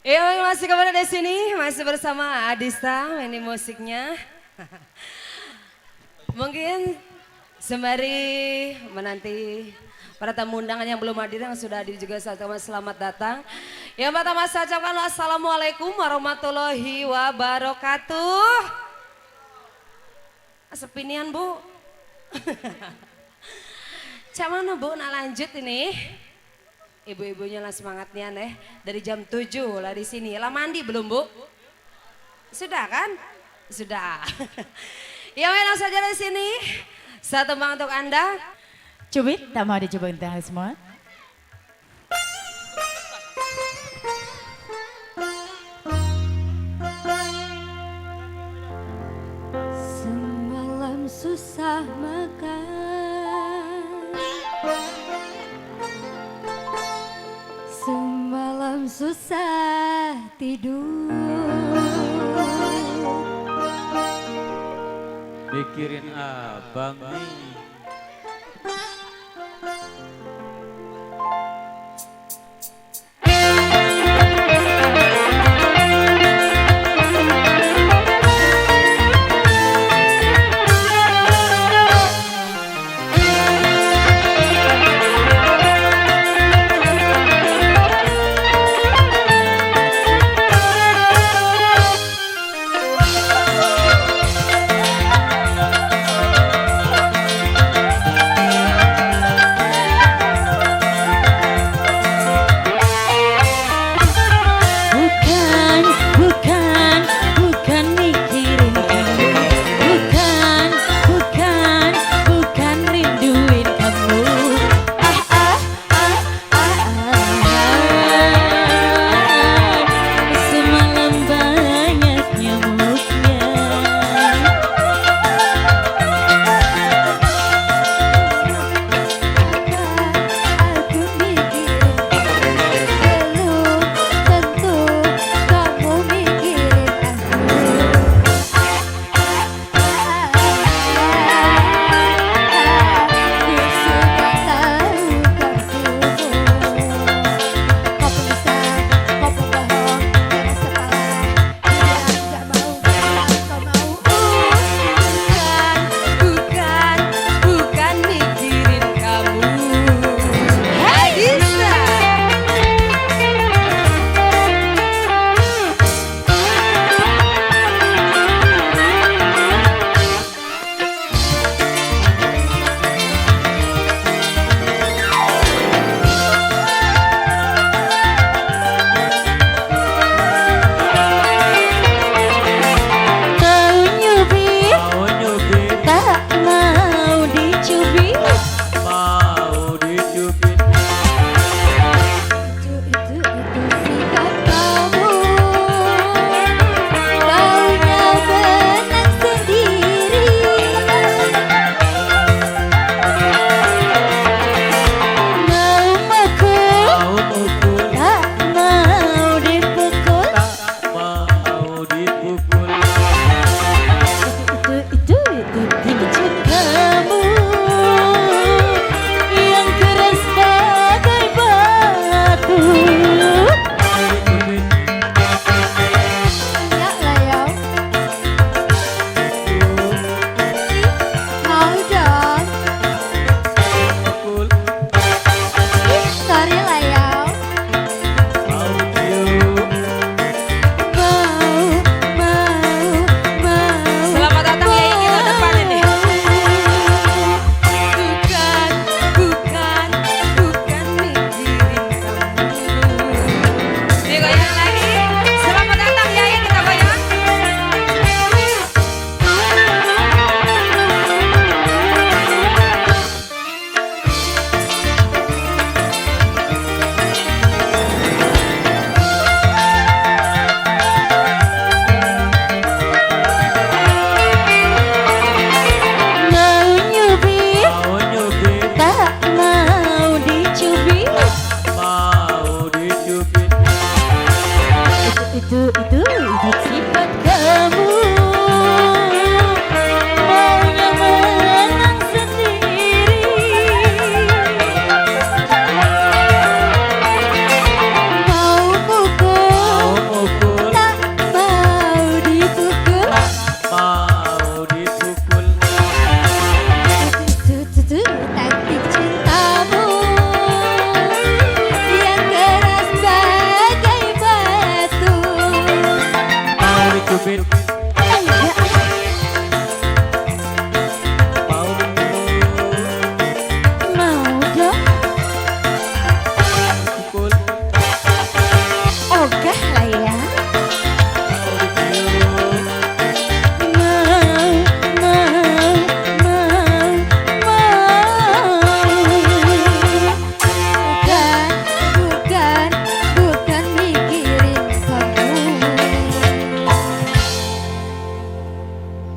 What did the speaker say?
Ya, masih kembali di sini, masih bersama Adista, ini musiknya. Mungkin sembari menanti para tamu undangan yang belum hadir, yang sudah hadir juga selamat datang. Yang pertama saya ucapkan assalamualaikum warahmatullahi wabarakatuh. Sepinian Bu. Cak mana Bu, nak lanjut ini? Ibu-ibunya lah semangatnya nih, dari jam 7 lah di sini. Lah mandi belum Bu? Sudah kan? Sudah. Ya langsung saja di sini. Satu tembang untuk Anda. Cubit, tak mau dicoba untuk semua. Semalam susah makan, semalam susah tidur, mikirin abang nih. itu sifat